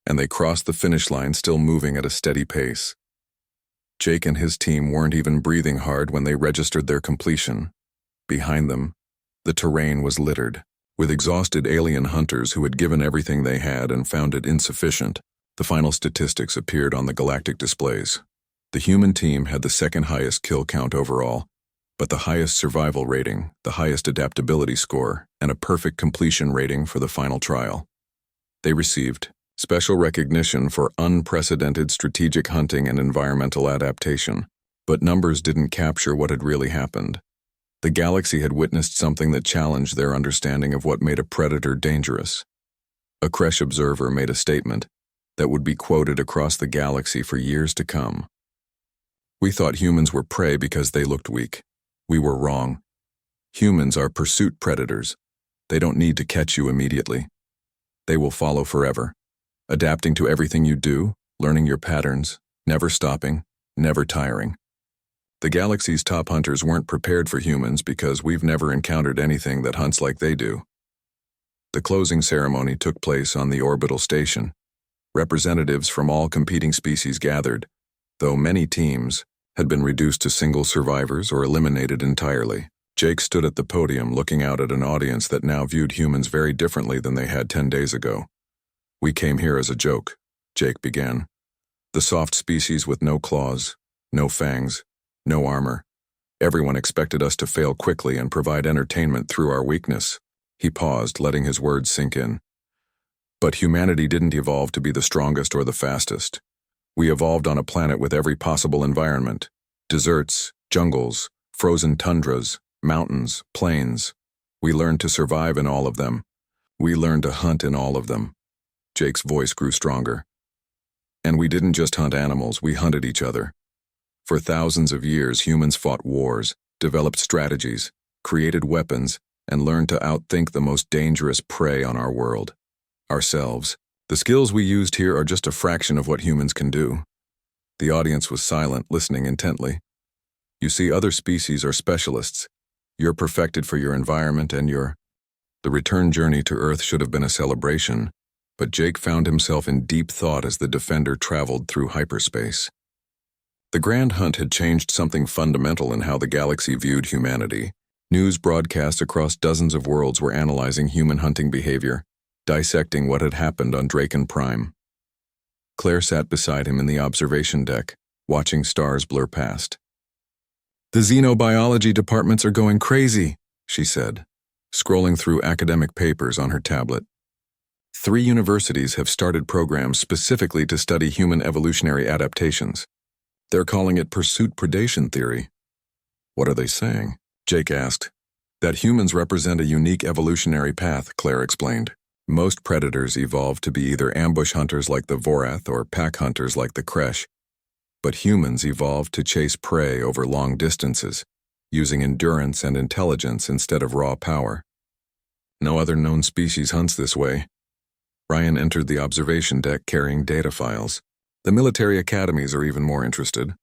and they crossed the finish line still moving at a steady pace. Jake and his team weren't even breathing hard when they registered their completion. Behind them, the terrain was littered with exhausted alien hunters who had given everything they had and found it insufficient. The final statistics appeared on the galactic displays. The human team had the 2nd highest kill count overall, but the highest survival rating, the highest adaptability score, and a perfect completion rating for the final trial. They received special recognition for unprecedented strategic hunting and environmental adaptation, but numbers didn't capture what had really happened. The galaxy had witnessed something that challenged their understanding of what made a predator dangerous. A Kresh observer made a statement that would be quoted across the galaxy for years to come. "We thought humans were prey because they looked weak. We were wrong. Humans are pursuit predators. They don't need to catch you immediately. They will follow forever, adapting to everything you do, learning your patterns, never stopping, never tiring. The galaxy's top hunters weren't prepared for humans because we've never encountered anything that hunts like they do." The closing ceremony took place on the orbital station. Representatives from all competing species gathered, though many teams had been reduced to single survivors or eliminated entirely. Jake stood at the podium looking out at an audience that now viewed humans very differently than they had 10 days ago. "We came here as a joke," Jake began. "The soft species with no claws, no fangs, no armor. Everyone expected us to fail quickly and provide entertainment through our weakness." He paused, letting his words sink in. "But humanity didn't evolve to be the strongest or the fastest. We evolved on a planet with every possible environment. Deserts, jungles, frozen tundras, mountains, plains. We learned to survive in all of them. We learned to hunt in all of them." Jake's voice grew stronger. "And we didn't just hunt animals, we hunted each other. For thousands of years, humans fought wars, developed strategies, created weapons, and learned to outthink the most dangerous prey on our world, ourselves. The skills we used here are just a fraction of what humans can do." The audience was silent, listening intently. "You see, other species are specialists. You're perfected for your environment and your—" The return journey to Earth should have been a celebration, but Jake found himself in deep thought as the Defender traveled through hyperspace. The Grand Hunt had changed something fundamental in how the galaxy viewed humanity. News broadcasts across dozens of worlds were analyzing human hunting behavior, dissecting what had happened on Draken Prime. Claire sat beside him in the observation deck, watching stars blur past. "The xenobiology departments are going crazy," she said, scrolling through academic papers on her tablet. 3 universities have started programs specifically to study human evolutionary adaptations. They're calling it pursuit predation theory. What are they saying? Jake asked. That humans represent a unique evolutionary path, Claire explained. Most predators evolved to be either ambush hunters like the Vorath or pack hunters like the Kresh. But humans evolved to chase prey over long distances, using endurance and intelligence instead of raw power. No other known species hunts this way. Ryan entered the observation deck carrying data files. The military academies are even more interested.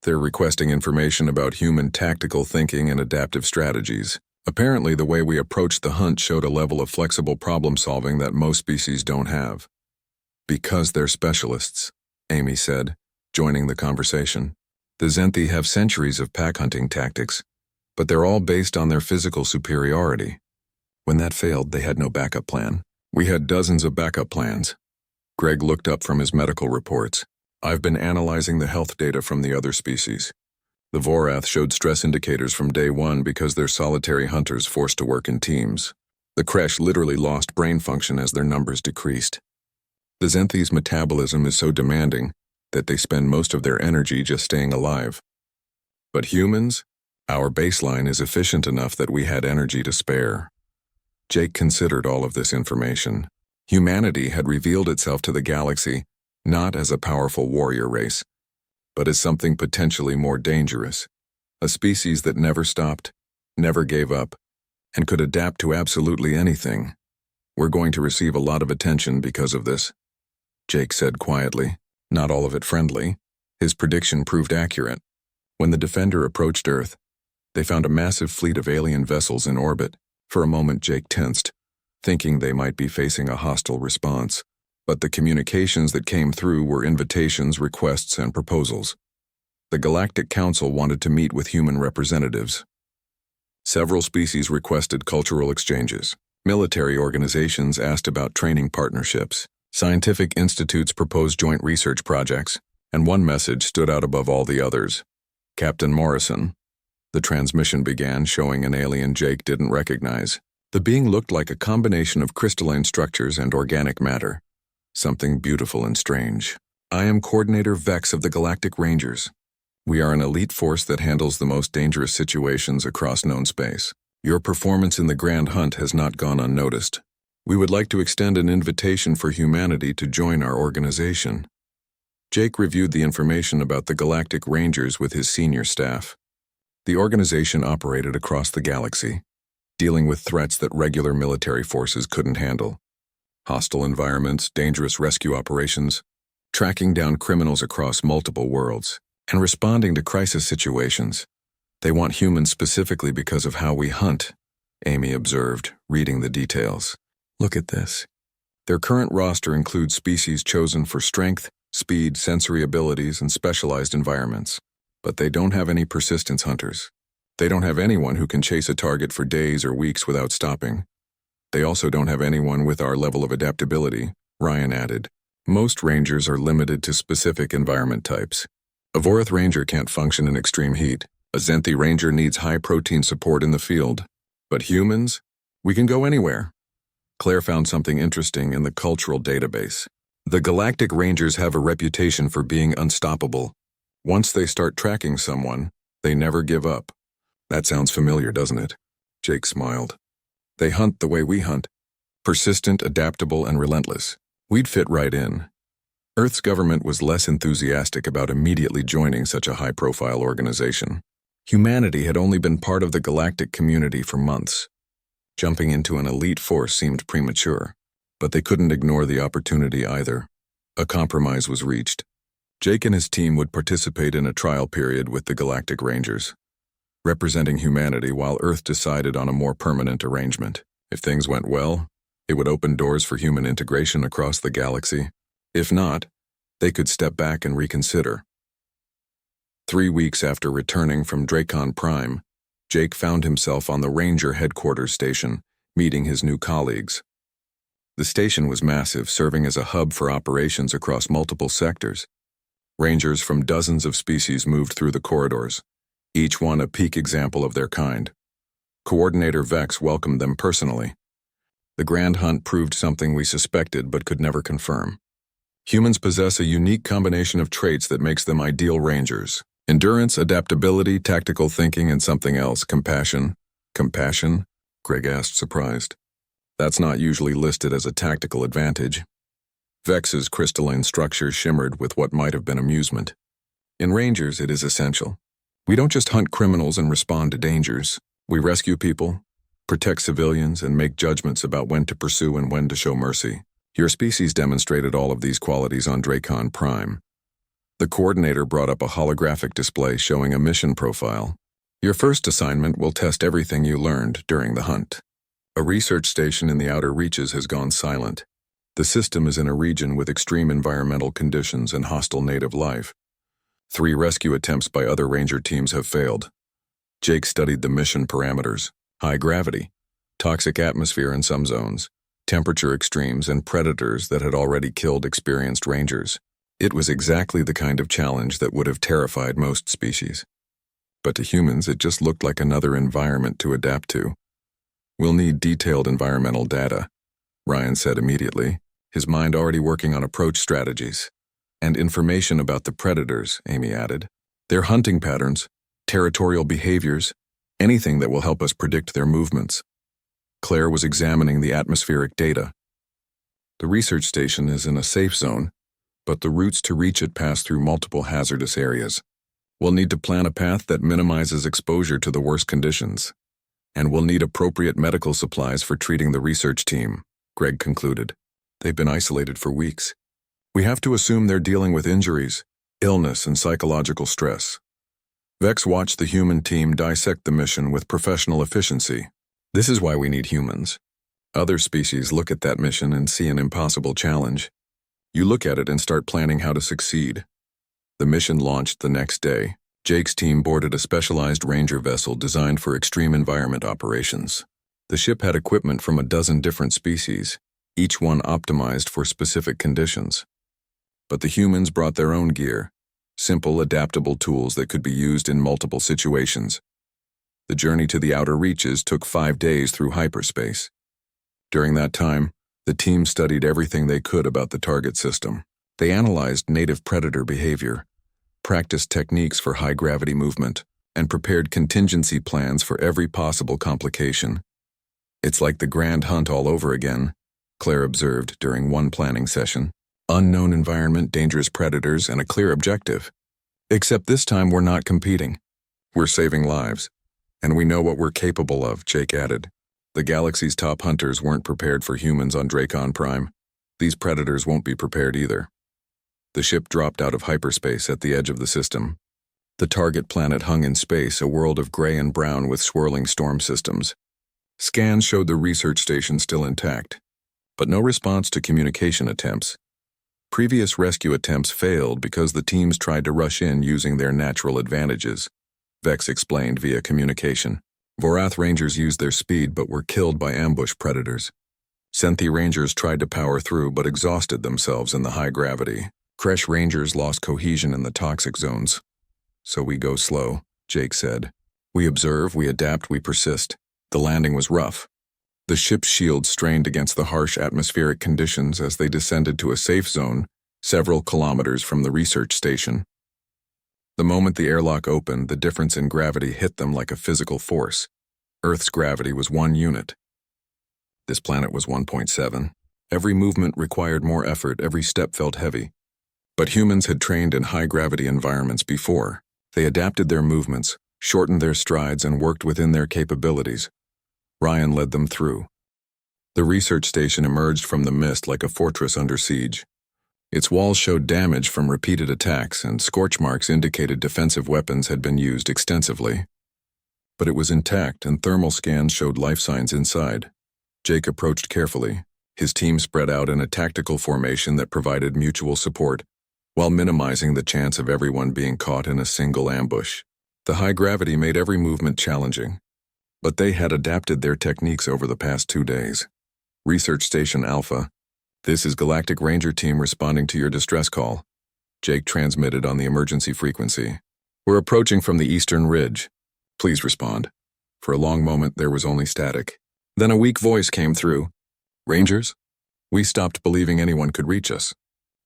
They're requesting information about human tactical thinking and adaptive strategies. Apparently, the way we approached the hunt showed a level of flexible problem-solving that most species don't have. Because they're specialists, Amy said, joining the conversation. The Zenthi have centuries of pack-hunting tactics, but they're all based on their physical superiority. When that failed, they had no backup plan. We had dozens of backup plans. Greg looked up from his medical reports. I've been analyzing the health data from the other species. The Vorath showed stress indicators from day one because they're solitary hunters forced to work in teams. The Kresh literally lost brain function as their numbers decreased. The Zenthi's metabolism is so demanding that they spend most of their energy just staying alive. But humans, our baseline is efficient enough that we had energy to spare. Jake considered all of this information. Humanity had revealed itself to the galaxy not as a powerful warrior race, but as something potentially more dangerous, a species that never stopped, never gave up, and could adapt to absolutely anything. We're going to receive a lot of attention because of this, Jake said quietly, not all of it friendly. His prediction proved accurate. When the Defender approached Earth, they found a massive fleet of alien vessels in orbit. For a moment, Jake tensed, thinking they might be facing a hostile response. But the communications that came through were invitations, requests, and proposals. The Galactic Council wanted to meet with human representatives. Several species requested cultural exchanges. Military organizations asked about training partnerships. Scientific institutes proposed joint research projects, and one message stood out above all the others. Captain Morrison. The transmission began, showing an alien Jake didn't recognize. The being looked like a combination of crystalline structures and organic matter. Something beautiful and strange. I am Coordinator Vex of the Galactic Rangers. We are an elite force that handles the most dangerous situations across known space. Your performance in the Grand Hunt has not gone unnoticed. We would like to extend an invitation for humanity to join our organization. Jake reviewed the information about the Galactic Rangers with his senior staff. The organization operated across the galaxy, dealing with threats that regular military forces couldn't handle. Hostile environments, dangerous rescue operations, tracking down criminals across multiple worlds, and responding to crisis situations. They want humans specifically because of how we hunt, Amy observed, reading the details. Look at this. Their current roster includes species chosen for strength, speed, sensory abilities, and specialized environments. But they don't have any persistence hunters. They don't have anyone who can chase a target for days or weeks without stopping. They also don't have anyone with our level of adaptability, Ryan added. Most rangers are limited to specific environment types. A Vorath ranger can't function in extreme heat. A Zenthi ranger needs high-protein support in the field. But humans? We can go anywhere. Claire found something interesting in the cultural database. The Galactic Rangers have a reputation for being unstoppable. Once they start tracking someone, they never give up. That sounds familiar, doesn't it? Jake smiled. They hunt the way we hunt. Persistent, adaptable, and relentless. We'd fit right in. Earth's government was less enthusiastic about immediately joining such a high-profile organization. Humanity had only been part of the galactic community for months. Jumping into an elite force seemed premature, but they couldn't ignore the opportunity either. A compromise was reached. Jake and his team would participate in a trial period with the Galactic Rangers, representing humanity while Earth decided on a more permanent arrangement. If things went well, it would open doors for human integration across the galaxy. If not, they could step back and reconsider. 3 weeks after returning from Dracon Prime, Jake found himself on the Ranger headquarters station, meeting his new colleagues. The station was massive, serving as a hub for operations across multiple sectors. Rangers from dozens of species moved through the corridors, each one a peak example of their kind. Coordinator Vex welcomed them personally. The Grand Hunt proved something we suspected but could never confirm. Humans possess a unique combination of traits that makes them ideal rangers. Endurance, adaptability, tactical thinking, and something else, compassion. Compassion? Greg asked, surprised. That's not usually listed as a tactical advantage. Vex's crystalline structure shimmered with what might have been amusement. In Rangers, it is essential. We don't just hunt criminals and respond to dangers. We rescue people, protect civilians, and make judgments about when to pursue and when to show mercy. Your species demonstrated all of these qualities on Dracon Prime. The coordinator brought up a holographic display showing a mission profile. Your first assignment will test everything you learned during the hunt. A research station in the outer reaches has gone silent. The system is in a region with extreme environmental conditions and hostile native life. 3 rescue attempts by other ranger teams have failed. Jake studied the mission parameters: high gravity, toxic atmosphere in some zones, temperature extremes, and predators that had already killed experienced rangers. It was exactly the kind of challenge that would have terrified most species. But to humans, it just looked like another environment to adapt to. We'll need detailed environmental data, Ryan said immediately, his mind already working on approach strategies. And information about the predators, Amy added. Their hunting patterns, territorial behaviors, anything that will help us predict their movements. Claire was examining the atmospheric data. The research station is in a safe zone, but the routes to reach it pass through multiple hazardous areas. We'll need to plan a path that minimizes exposure to the worst conditions. And we'll need appropriate medical supplies for treating the research team, Greg concluded. They've been isolated for weeks. We have to assume they're dealing with injuries, illness, and psychological stress. Vex watched the human team dissect the mission with professional efficiency. This is why we need humans. Other species look at that mission and see an impossible challenge. You look at it and start planning how to succeed. The mission launched the next day. Jake's team boarded a specialized ranger vessel designed for extreme environment operations. The ship had equipment from a dozen different species, each one optimized for specific conditions. But the humans brought their own gear, simple, adaptable tools that could be used in multiple situations. The journey to the outer reaches took 5 days through hyperspace. During that time, the team studied everything they could about the target system. They analyzed native predator behavior, practiced techniques for high-gravity movement, and prepared contingency plans for every possible complication. It's like the Grand Hunt all over again, Claire observed during one planning session. Unknown environment, dangerous predators, and a clear objective. Except this time we're not competing. We're saving lives. And we know what we're capable of, Jake added. The galaxy's top hunters weren't prepared for humans on Dracon Prime. These predators won't be prepared either. The ship dropped out of hyperspace at the edge of the system. The target planet hung in space, a world of gray and brown with swirling storm systems. Scans showed the research station still intact, but no response to communication attempts. Previous rescue attempts failed because the teams tried to rush in using their natural advantages, Vex explained via communication. Vorath Rangers used their speed but were killed by ambush predators. Senthi Rangers tried to power through but exhausted themselves in the high gravity. Kresh Rangers lost cohesion in the toxic zones. So we go slow, Jake said. We observe, we adapt, we persist. The landing was rough. The ship's shields strained against the harsh atmospheric conditions as they descended to a safe zone several kilometers from the research station. The moment the airlock opened, the difference in gravity hit them like a physical force. Earth's gravity was 1 unit. This planet was 1.7. Every movement required more effort, every step felt heavy. But humans had trained in high-gravity environments before. They adapted their movements, shortened their strides, and worked within their capabilities. Ryan led them through. The research station emerged from the mist like a fortress under siege. Its walls showed damage from repeated attacks, and scorch marks indicated defensive weapons had been used extensively. But it was intact, and thermal scans showed life signs inside. Jake approached carefully, his team spread out in a tactical formation that provided mutual support, while minimizing the chance of everyone being caught in a single ambush. The high gravity made every movement challenging, but they had adapted their techniques over the past 2 days. Research Station Alpha, this is Galactic Ranger Team responding to your distress call. Jake transmitted on the emergency frequency. We're approaching from the eastern ridge. Please respond. For a long moment, there was only static. Then a weak voice came through. Rangers? We stopped believing anyone could reach us.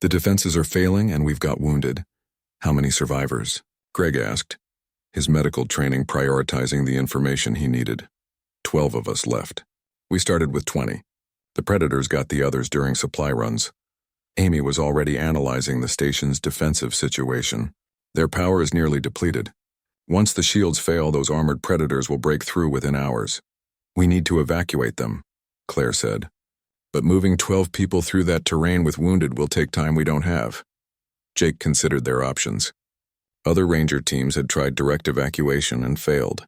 The defenses are failing and we've got wounded. How many survivors? Greg asked, his medical training prioritizing the information he needed. 12 of us left. We started with 20. The Predators got the others during supply runs. Amy was already analyzing the station's defensive situation. Their power is nearly depleted. Once the shields fail, those armored Predators will break through within hours. We need to evacuate them, Claire said. But moving 12 people through that terrain with wounded will take time we don't have. Jake considered their options. Other Ranger teams had tried direct evacuation and failed.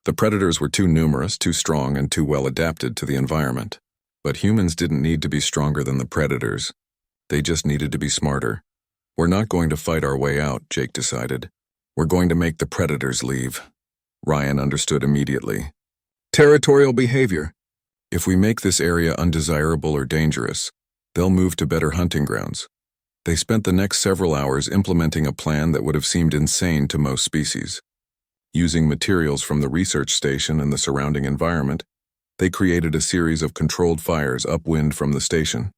The Predators were too numerous, too strong, and too well adapted to the environment. But humans didn't need to be stronger than the Predators. They just needed to be smarter. We're not going to fight our way out, Jake decided. We're going to make the Predators leave. Ryan understood immediately. Territorial behavior. If we make this area undesirable or dangerous, they'll move to better hunting grounds. They spent the next several hours implementing a plan that would have seemed insane to most species. Using materials from the research station and the surrounding environment, they created a series of controlled fires upwind from the station.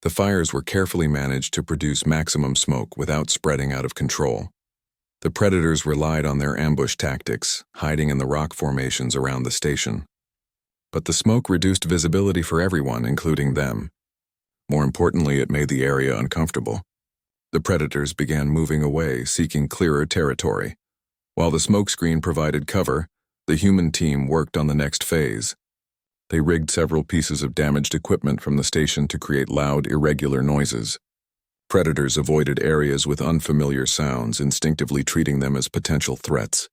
The fires were carefully managed to produce maximum smoke without spreading out of control. The Predators relied on their ambush tactics, hiding in the rock formations around the station. But the smoke reduced visibility for everyone, including them. More importantly, it made the area uncomfortable. The Predators began moving away, seeking clearer territory. While the smokescreen provided cover, the human team worked on the next phase. They rigged several pieces of damaged equipment from the station to create loud, irregular noises. Predators avoided areas with unfamiliar sounds, instinctively treating them as potential threats.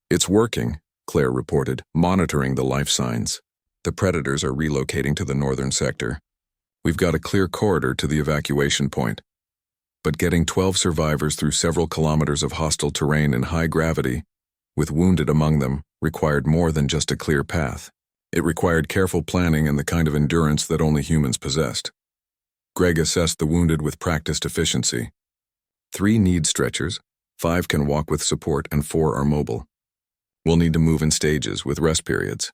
It's working, Claire reported, monitoring the life signs. The Predators are relocating to the northern sector. We've got a clear corridor to the evacuation point. But getting 12 survivors through several kilometers of hostile terrain in high gravity, with wounded among them, required more than just a clear path. It required careful planning and the kind of endurance that only humans possessed. Greg assessed the wounded with practiced efficiency. 3 need stretchers, 5 can walk with support, and 4 are mobile. We'll need to move in stages, with rest periods.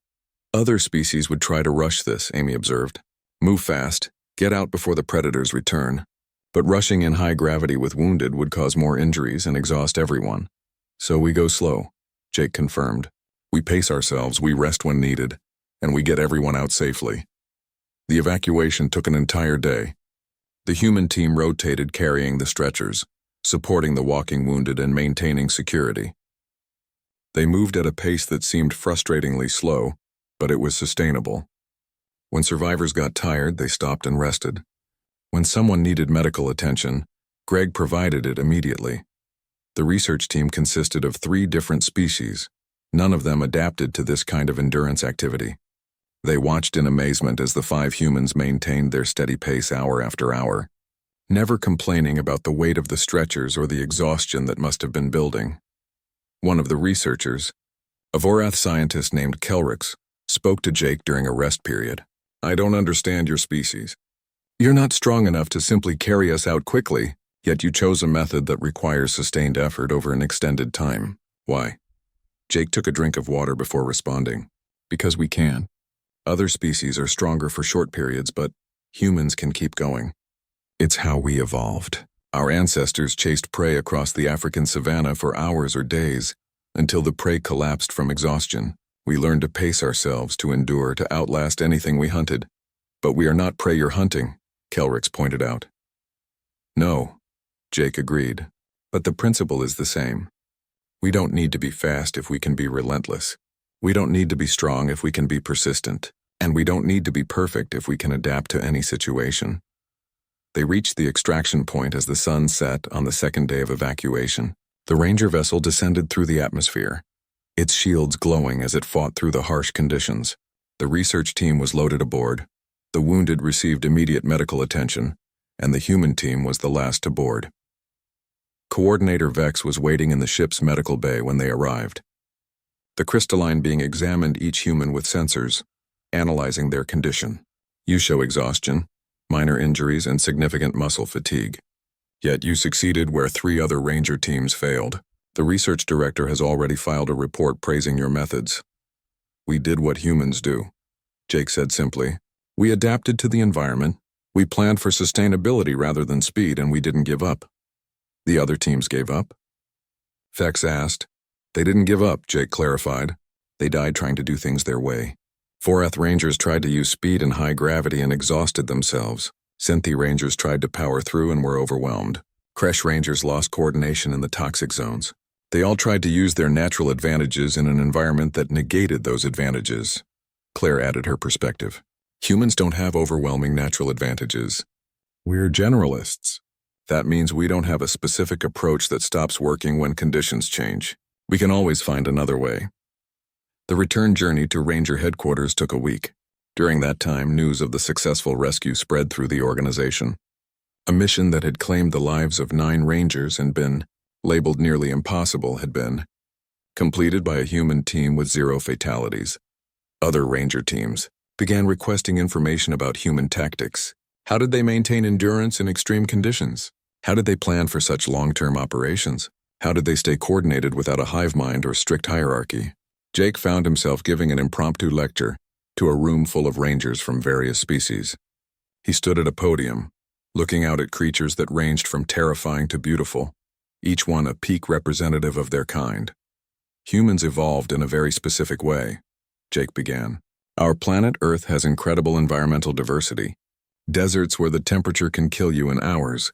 Other species would try to rush this, Amy observed. Move fast, get out before the Predators return. But rushing in high gravity with wounded would cause more injuries and exhaust everyone. So we go slow, Jake confirmed. We pace ourselves, we rest when needed, and we get everyone out safely. The evacuation took an entire day. The human team rotated carrying the stretchers, supporting the walking wounded and maintaining security. They moved at a pace that seemed frustratingly slow, but it was sustainable. When survivors got tired, they stopped and rested. When someone needed medical attention, Greg provided it immediately. The research team consisted of 3 different species. None of them adapted to this kind of endurance activity. They watched in amazement as the 5 humans maintained their steady pace hour after hour, never complaining about the weight of the stretchers or the exhaustion that must have been building. One of the researchers, a Vorath scientist named Kelrix, spoke to Jake during a rest period. I don't understand your species. You're not strong enough to simply carry us out quickly, yet you chose a method that requires sustained effort over an extended time. Why? Jake took a drink of water before responding. Because we can. Other species are stronger for short periods, but humans can keep going. It's how we evolved. Our ancestors chased prey across the African savanna for hours or days, until the prey collapsed from exhaustion. We learned to pace ourselves, to endure, to outlast anything we hunted. But we are not prey you're hunting, Kelrix pointed out. No, Jake agreed, but the principle is the same. We don't need to be fast if we can be relentless. We don't need to be strong if we can be persistent. And we don't need to be perfect if we can adapt to any situation. They reached the extraction point as the sun set on the second day of evacuation. The Ranger vessel descended through the atmosphere, its shields glowing as it fought through the harsh conditions. The research team was loaded aboard. The wounded received immediate medical attention, and the human team was the last to board. Coordinator Vex was waiting in the ship's medical bay when they arrived. The crystalline being examined each human with sensors, analyzing their condition. You show exhaustion, minor injuries, and significant muscle fatigue. Yet you succeeded where 3 other Ranger teams failed. The research director has already filed a report praising your methods. We did what humans do, Jake said simply. We adapted to the environment, we planned for sustainability rather than speed, and we didn't give up. The other teams gave up? Fex asked. They didn't give up, Jake clarified. They died trying to do things their way. 4th Rangers tried to use speed and high gravity and exhausted themselves. Synthi Rangers tried to power through and were overwhelmed. Kresh Rangers lost coordination in the toxic zones. They all tried to use their natural advantages in an environment that negated those advantages. Claire added her perspective. Humans don't have overwhelming natural advantages. We're generalists. That means we don't have a specific approach that stops working when conditions change. We can always find another way. The return journey to Ranger headquarters took a week. During that time, news of the successful rescue spread through the organization. A mission that had claimed the lives of 9 Rangers and been labeled nearly impossible had been completed by a human team with 0 fatalities. Other Ranger teams began requesting information about human tactics. How did they maintain endurance in extreme conditions? How did they plan for such long-term operations? How did they stay coordinated without a hive mind or strict hierarchy? Jake found himself giving an impromptu lecture to a room full of Rangers from various species. He stood at a podium, looking out at creatures that ranged from terrifying to beautiful, each one a peak representative of their kind. Humans evolved in a very specific way, Jake began. Our planet Earth has incredible environmental diversity. Deserts where the temperature can kill you in hours.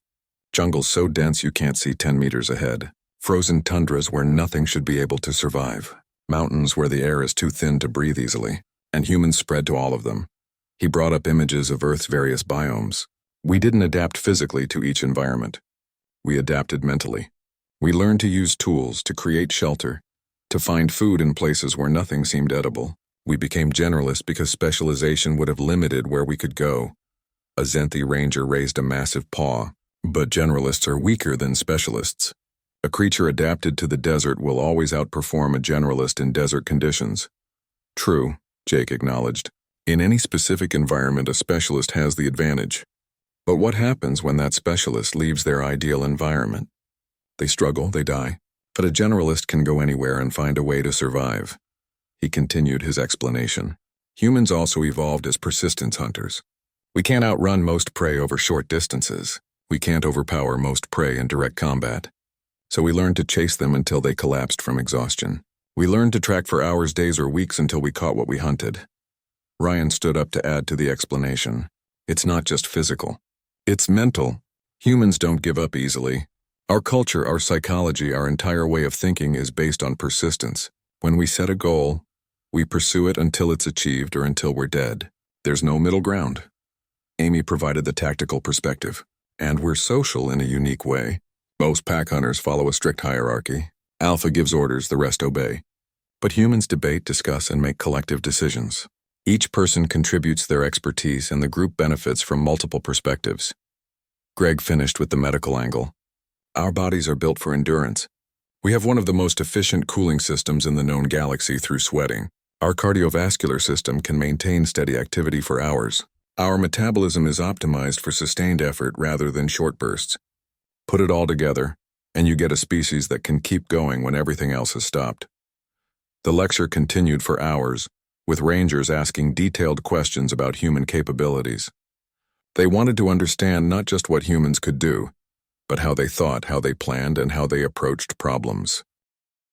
Jungles so dense you can't see 10 meters ahead. Frozen tundras where nothing should be able to survive. Mountains where the air is too thin to breathe easily. And humans spread to all of them. He brought up images of Earth's various biomes. We didn't adapt physically to each environment. We adapted mentally. We learned to use tools to create shelter, to find food in places where nothing seemed edible. We became generalists because specialization would have limited where we could go. A Zenthi Ranger raised a massive paw, but generalists are weaker than specialists. A creature adapted to the desert will always outperform a generalist in desert conditions. True, Jake acknowledged. In any specific environment, a specialist has the advantage. But what happens when that specialist leaves their ideal environment? They struggle, they die. But a generalist can go anywhere and find a way to survive. He continued his explanation. Humans also evolved as persistence hunters. We can't outrun most prey over short distances. We can't overpower most prey in direct combat. So we learned to chase them until they collapsed from exhaustion. We learned to track for hours, days, or weeks until we caught what we hunted. Ryan stood up to add to the explanation. It's not just physical. It's mental. Humans don't give up easily. Our culture, our psychology, our entire way of thinking is based on persistence. When we set a goal, we pursue it until it's achieved or until we're dead. There's no middle ground. Amy provided the tactical perspective. And we're social in a unique way. Most pack hunters follow a strict hierarchy. Alpha gives orders, the rest obey. But humans debate, discuss, and make collective decisions. Each person contributes their expertise and the group benefits from multiple perspectives. Greg finished with the medical angle. Our bodies are built for endurance. We have one of the most efficient cooling systems in the known galaxy through sweating. Our cardiovascular system can maintain steady activity for hours. Our metabolism is optimized for sustained effort rather than short bursts. Put it all together, and you get a species that can keep going when everything else has stopped. The lecture continued for hours, with Rangers asking detailed questions about human capabilities. They wanted to understand not just what humans could do, but how they thought, how they planned, and how they approached problems.